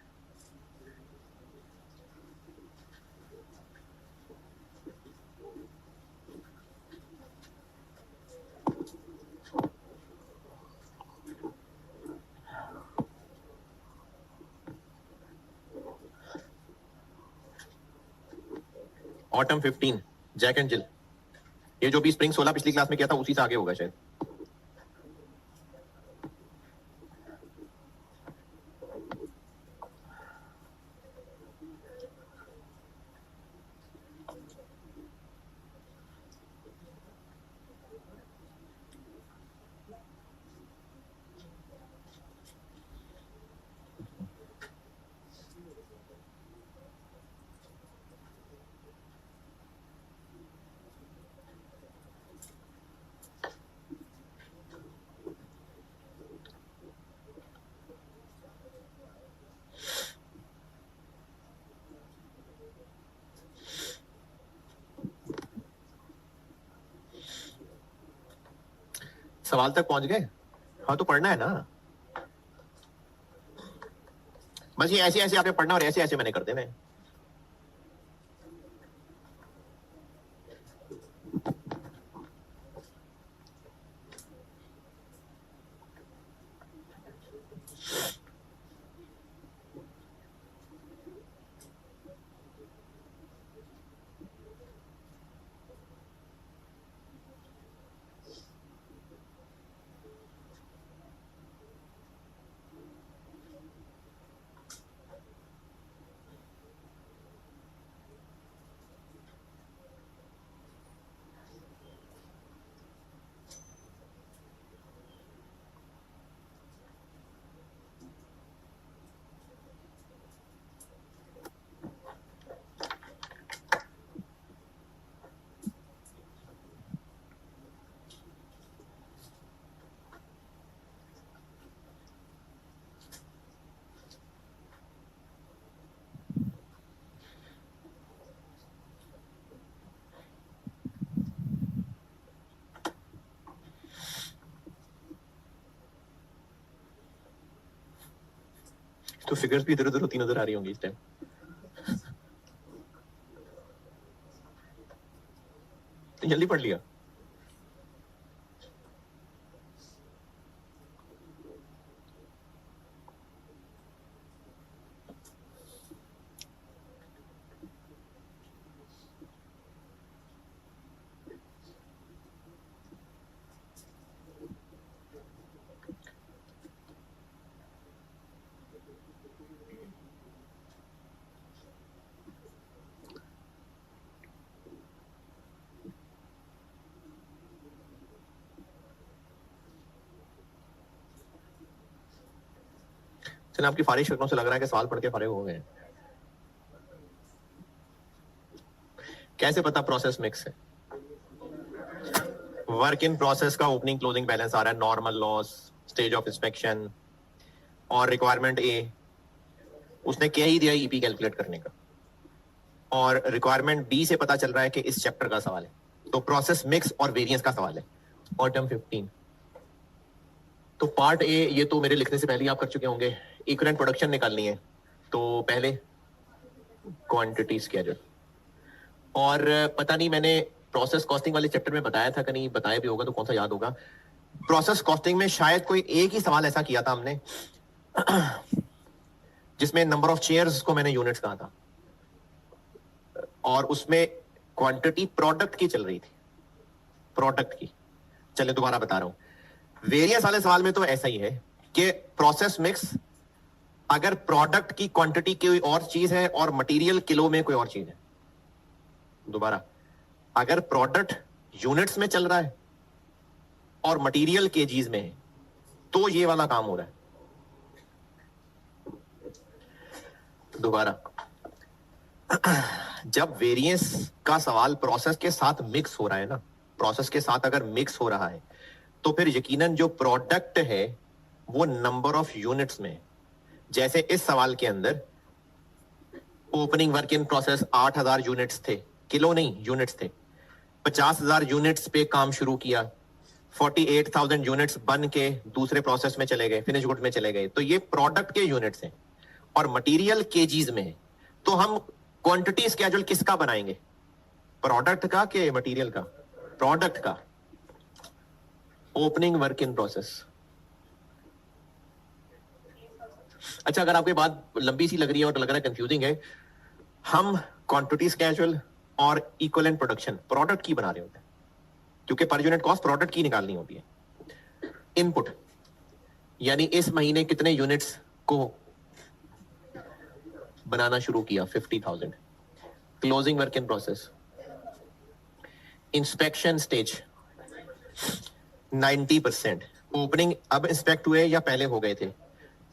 ऑटम 15 जैक एंड जिल। ये जो भी स्प्रिंग 16 पिछली क्लास में किया था उसी से आगे होगा शायद। सवाल तक पहुंच गए? हाँ तो पढ़ना है ना, बस ये ऐसे ऐसे आपने पढ़ना और ऐसे ऐसे मैंने कर देना है। तो फिगर्स भी इधर उधर होती नजर आ रही होंगी इस टाइम। जल्दी पढ़ लिया। चलो आपकी फारिश शक्लों से लग रहा है कि सवाल पढ़ के फारिग हो गए। कैसे पता प्रोसेस मिक्स है? वर्क इन प्रोसेस का ओपनिंग क्लोजिंग बैलेंस आ रहा है, normal loss, stage of inspection और रिक्वायरमेंट ए, उसने क्या ही दिया ईपी कैलकुलेट करने का, और रिक्वायरमेंट बी से पता चल रहा है कि इस चैप्टर का सवाल है, तो प्रोसेस मिक्स और वेरिएंस का सवाल है। और टर्म 15 तो पार्ट ए ये तो मेरे लिखने से पहले ही आप कर चुके होंगे। इक्विवेलेंट प्रोडक्शन निकालनी है, तो पहले क्वांटिटी स्केड्यूल, और पता नहीं मैंने प्रोसेस कॉस्टिंग वाले चैप्टर में बताया था कि नहीं, बताया भी होगा तो कौन सा याद होगा। प्रोसेस कॉस्टिंग में शायद कोई एक ही सवाल ऐसा किया था हमने जिसमें नंबर ऑफ चेयर्स को मैंने यूनिट्स कहा था, और उसमें क्वांटिटी प्रोडक्ट की चल रही थी, प्रोडक्ट की। चलिए दोबारा बता रहा हूं, वेरिएंस वाले सवाल में तो ऐसा ही है कि प्रोसेस मिक्स अगर प्रोडक्ट की क्वांटिटी कोई और चीज है और मटेरियल किलो में कोई और चीज है। दोबारा, अगर प्रोडक्ट यूनिट्स में चल रहा है और मटेरियल केजीज में है तो ये वाला काम हो रहा है। दोबारा, जब वेरिएंस का सवाल प्रोसेस के साथ मिक्स हो रहा है ना, प्रोसेस के साथ अगर मिक्स हो रहा है तो फिर यकीनन जो प्रोडक्ट है वो नंबर ऑफ यूनिट्स में है। जैसे इस सवाल के अंदर opening work in process 8000 units थे, किलो नहीं यूनिट्स थे, 50,000 यूनिट्स पे काम शुरू किया, 48,000 यूनिट्स बन के दूसरे प्रोसेस में चले गए, फिनिश गुड में चले गए, तो ये प्रोडक्ट के यूनिट्स हैं और मटेरियल केजीज में है। तो हम क्वांटिटी स्केड्यूल किसका बनाएंगे, प्रोडक्ट का कि मटेरियल का? प्रोडक्ट का। Opening work in process. अच्छा, अगर आपकी बात लंबी सी लग रही है और लग रहा है कंफ्यूजिंग है, हम क्वांटिटी स्केड्यूल और इक्विवेलेंट प्रोडक्शन प्रोडक्ट की बना रहे होते हैं, क्योंकि पर यूनिट कॉस्ट प्रोडक्ट की निकालनी होती है। इनपुट यानी इस महीने कितने यूनिट्स को बनाना शुरू किया, 50,000। Closing work in process, inspection stage 90%। Opening अब इंस्पेक्ट हुए या पहले हो गए थे?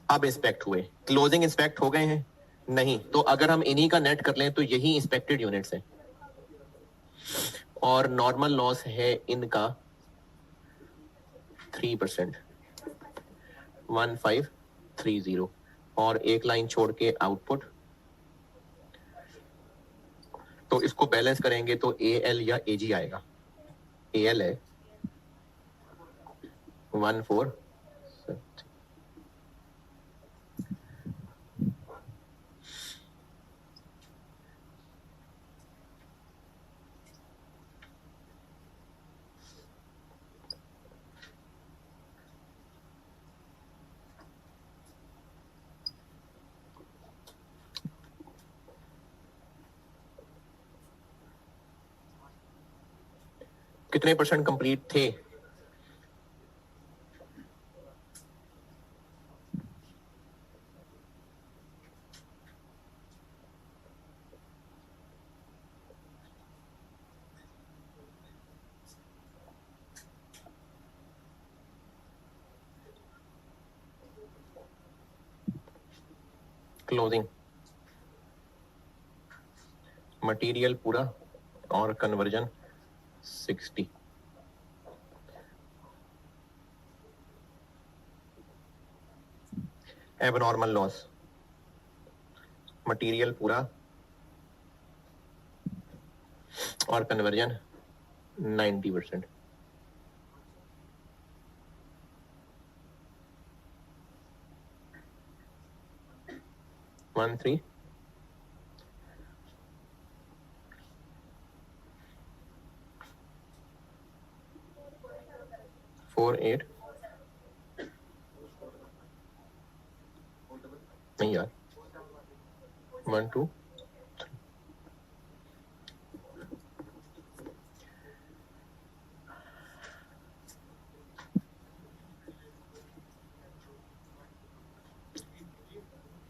अब इंस्पेक्ट हुए। क्लोजिंग इंस्पेक्ट हो गए हैं? नहीं। तो अगर हम इन्हीं का नेट कर लें तो यही इंस्पेक्टेड यूनिट्स है, और नॉर्मल लॉस है इनका 3%, 1530, और एक लाइन छोड़ के आउटपुट। तो इसको बैलेंस करेंगे तो AL या AG आएगा। AL है 14 कितने % कंप्लीट थे? क्लोजिंग मटेरियल पूरा और कन्वर्जन 60। एबनॉर्मल लॉस मटेरियल पूरा और कन्वर्जन 90%। वन थ्री 48 नहीं यार 1 2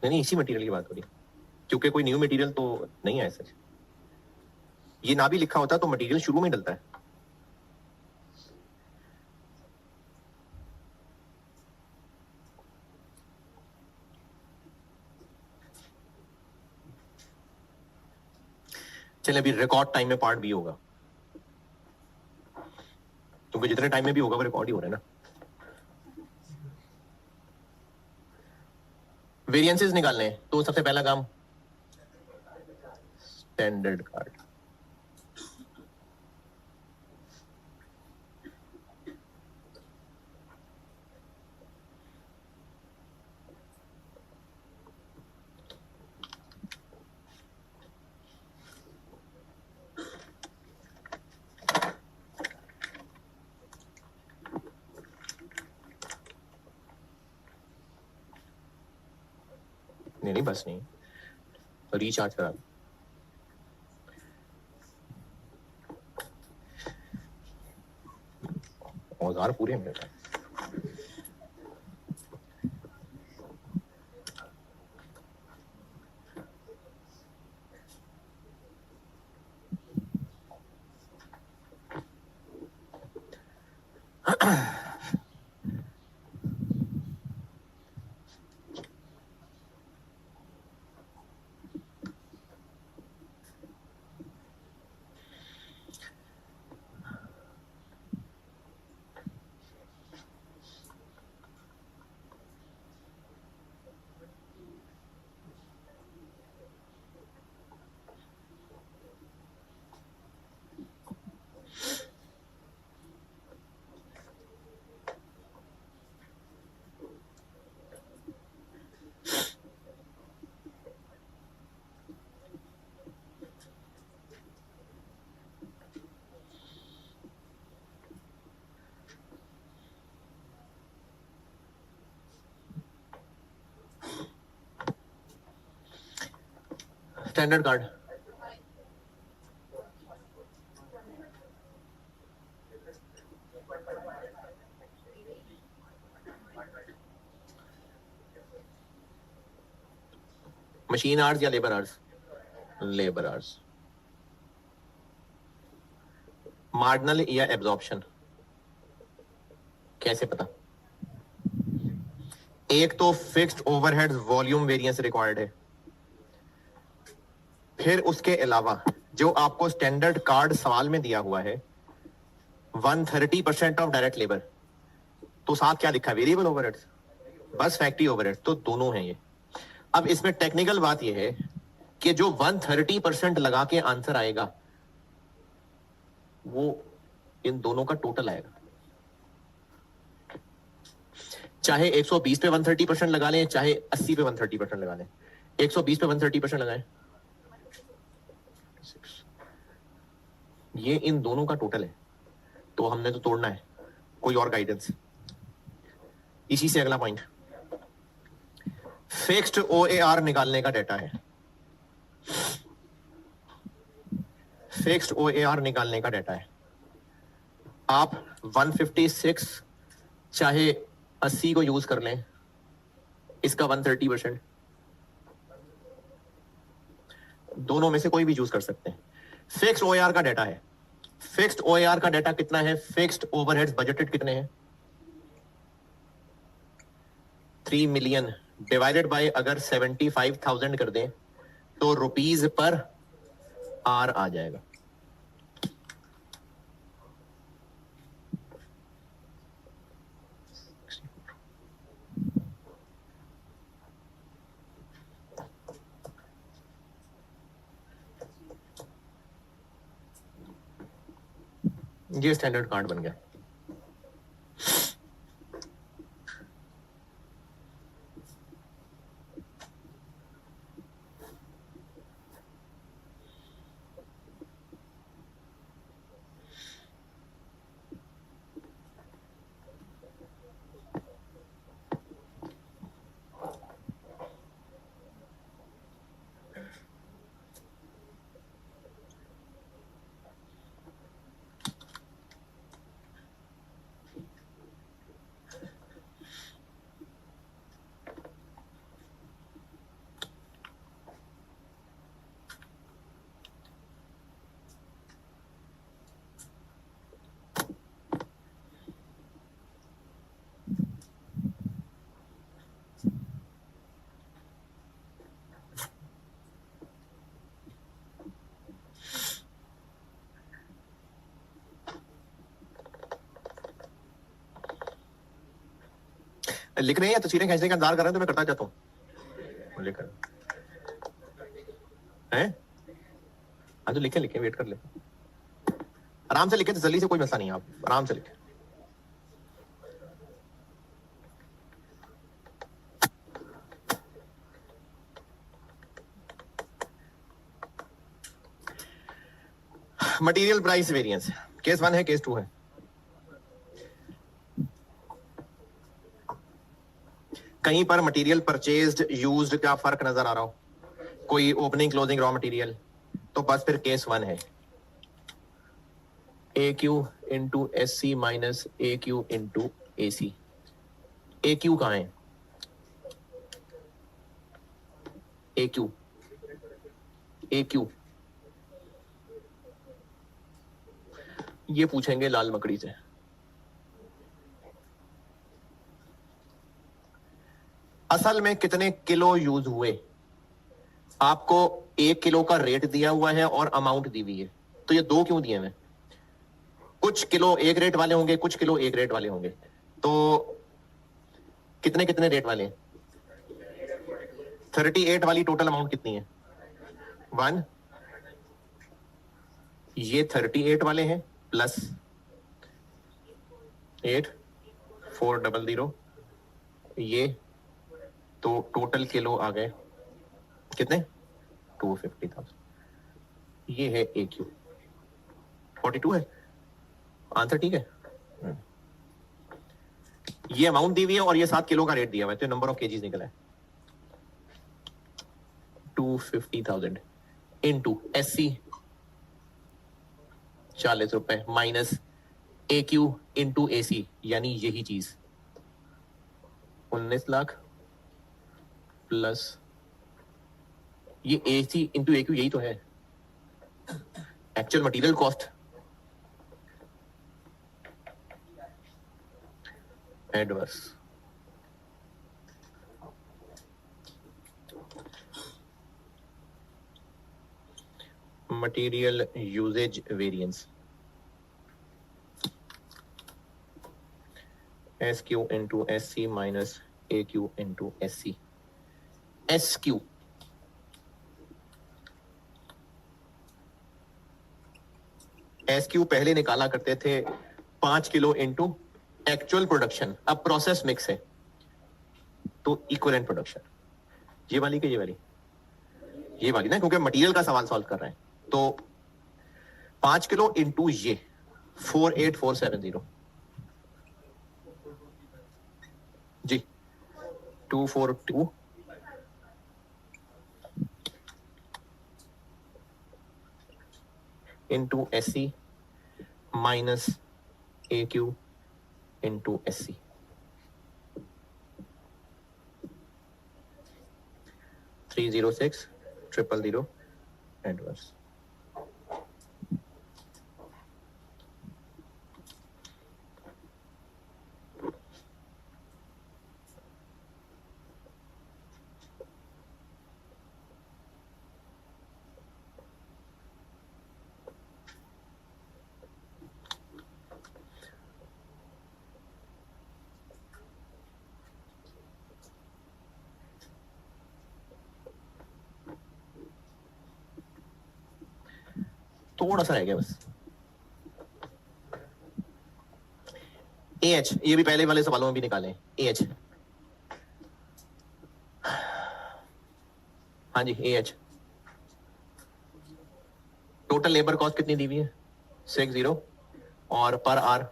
नहीं इसी मटेरियल की बात हो रही है, क्योंकि कोई न्यू मटेरियल तो नहीं है सच। ये ना भी लिखा होता तो मटेरियल शुरू में डलता है। चले अभी रिकॉर्ड टाइम में पार्ट बी होगा, क्योंकि जितने टाइम में भी होगा वो रिकॉर्ड ही हो रहा है ना। वेरिएंसेस निकालने हैं तो सबसे पहला काम स्टैंडर्ड कार्ड। नहीं बस नहीं, रिचार्ज करा। औजार पूरे मेरे पास। स्टैंडर्ड कार्ड मशीन आवर्स या labour hours? Labour hours. Marginal या एब्जॉर्प्शन कैसे पता? एक तो fixed overhead volume variance required है, फिर उसके अलावा जो आपको स्टैंडर्ड कार्ड सवाल में दिया हुआ है 130% ऑफ डायरेक्ट लेबर, तो साथ क्या लिखा है? वेरिएबल ओवरहेड, बस फैक्ट्री ओवरहेड, तो दोनों हैं ये। अब इसमें टेक्निकल बात यह है कि जो 130% लगा के आंसर आएगा वो इन दोनों का टोटल आएगा। चाहे 120 पे 130% लगा लें, चाहे 80 पे 130% लगा लें। 120 पे 130% लगाएं, ये इन दोनों का टोटल है, तो हमने तो तोड़ना है। कोई और गाइडेंस? इसी से अगला पॉइंट, फिक्स्ड ओएआर निकालने का डाटा है। फिक्स्ड ओएआर निकालने का डाटा है। आप 156 चाहे 80 को यूज कर लें, इसका 130%, दोनों में से कोई भी यूज कर सकते हैं। फिक्स्ड ओएआर का डाटा है। फिक्स्ड ओएआर का डाटा कितना है? फिक्स्ड ओवरहेड्स बजटेड कितने हैं? 3 मिलियन डिवाइडेड बाय अगर 75,000 कर दें तो रुपीज पर आर आ जाएगा। ये स्टैंडर्ड कार्ड बन गया। लिख रहे हैं या तस्वीरें खींचने का इंतजार कर रहे हैं तो मैं करता जाता हूँ। लिख हैं? हाँ तो लिखे लिखे, वेट कर ले, आराम से लिखे, तो जल्दी से कोई मसला नहीं है, आप आराम से लिखे। मटेरियल प्राइस वेरिएंस, केस 1 है, केस 2 है। कहीं पर मटेरियल परचेज्ड यूज्ड का फर्क नजर आ रहा हो, कोई ओपनिंग क्लोजिंग रॉ मटेरियल, तो बस फिर केस 1 है, A Q into S C minus A Q into A C. A Q कहाँ है? ए क्यू, ए क्यू ये पूछेंगे लाल मकड़ी से। असल में कितने किलो यूज हुए, आपको 1 किलो का रेट दिया हुआ है और अमाउंट दी हुई है, तो ये 2 क्यों दिए हैं? कुछ किलो एक रेट वाले होंगे, कुछ किलो एक रेट वाले होंगे, तो कितने कितने रेट वाले हैं? 38 वाली टोटल अमाउंट कितनी है? 1। ये 38 वाले हैं प्लस 8 400, ये तो टोटल किलो आ गए कितने? 250,000। ये है ए क्यू, 42 है आंसर, ठीक है। ये अमाउंट दी हुई है और ये 7 किलो का रेट दिया हुआ है, तो नंबर ऑफ केजीज निकला है 250,000 इंटू एस सी 40 रुपए minus A Q into A सी, यानी यही चीज 19 लाख प्लस ये ए सी इंटू ए क्यू, यही तो है actual material cost. Adverse material usage variance, S Q into S C minus A Q into S C. S Q पहले निकाला करते थे 5 किलो इंटू एक्चुअल प्रोडक्शन, अब प्रोसेस मिक्स है तो इक्विवेलेंट प्रोडक्शन ये वाली के ये वाली ना, क्योंकि मटेरियल का सवाल सॉल्व कर रहे हैं। तो 5 किलो इंटू ये 48470 जी 242 into SC minus AQ into SC 306,000 adverse. थोड़ा सा रह गया बस। AH ये भी पहले वाले सवालों में भी निकालें। AH हाँ जी AH टोटल लेबर कॉस्ट कितनी दी हुई है 60 और पर आर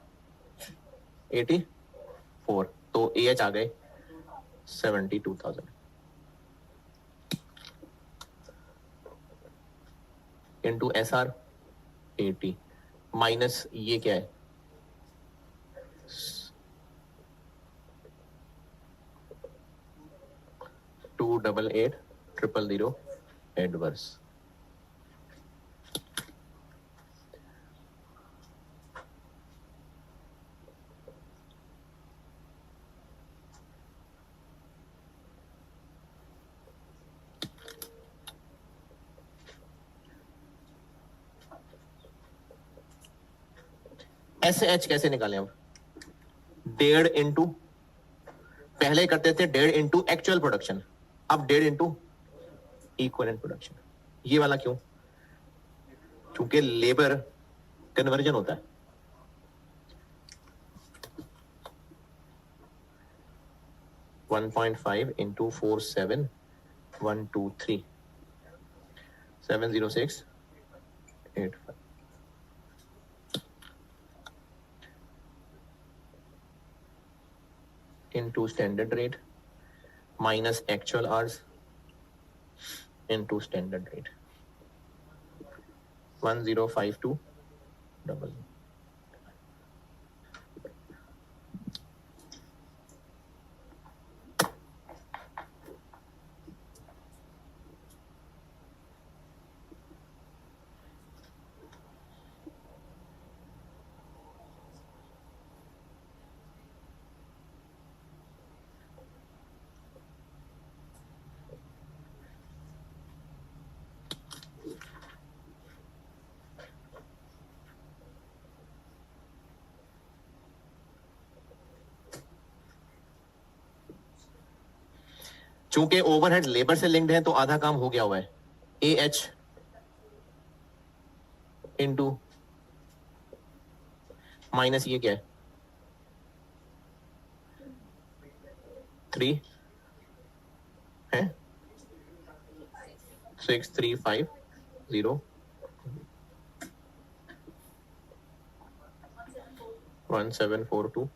84 तो AH आ गए 72,000 इंटू SR 80 माइनस ये क्या है 288,000 एडवर्स। SH कैसे निकालें अब 1.5 इंटू पहले करते थे 1.5 इंटू एक्चुअल प्रोडक्शन, अब 1.5 इंटू इक्विवेलेंट प्रोडक्शन। ये वाला क्यों? क्योंकि लेबर कन्वर्जन होता है। One 1.5 into 47,123 706,85 into standard rate minus actual hours into standard rate 105200। चूंकि ओवरहेड लेबर से लिंक्ड है तो आधा काम हो गया हुआ है। AH इंटू माइनस ये क्या है 3 है 6350 1742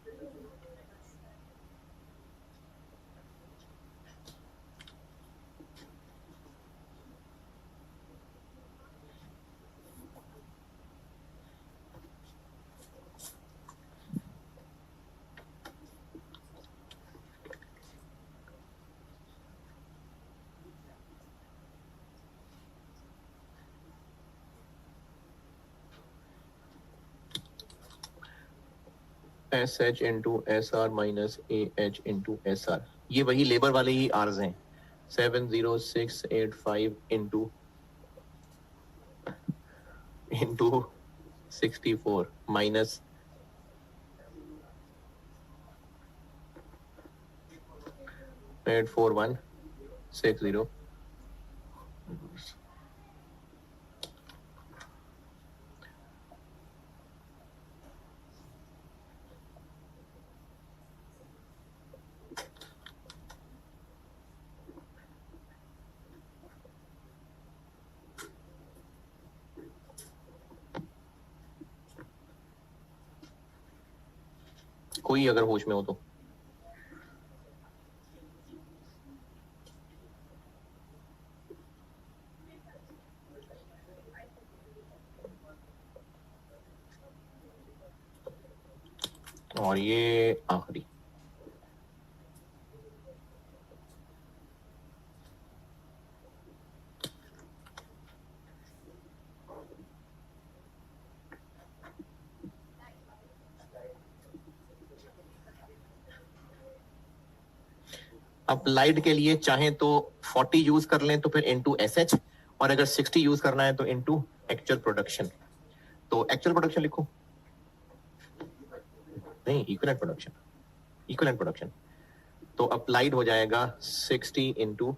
SH into SR minus AH into SR ये वही लेबर वाले ही आर्स हैं 70685 इंटू 64 माइनस 84160। कोई अगर होश में हो तो। और ये आखिरी। अप्लाइड के लिए चाहें तो 40 यूज कर लें तो फिर इनटू एसएच, और अगर 60 यूज करना है तो इनटू एक्चुअल प्रोडक्शन। तो एक्चुअल प्रोडक्शन लिखो, नहीं इक्विवेलेंट प्रोडक्शन, इक्विवेलेंट प्रोडक्शन। तो अप्लाइड हो जाएगा 60 इंटू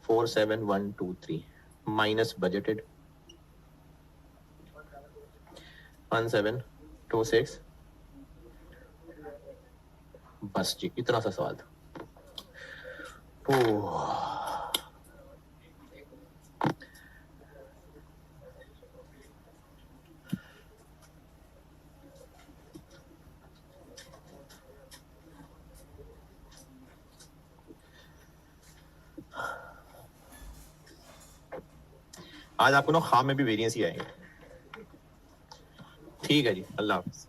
47123 माइनस बजटेड 1726। बस जी, इतना सा सवाल था। ओह, आज आपको ना ख्वाब में भी वेरिएंस ही आएंगे। ठीक है जी, अल्लाह हाफिज।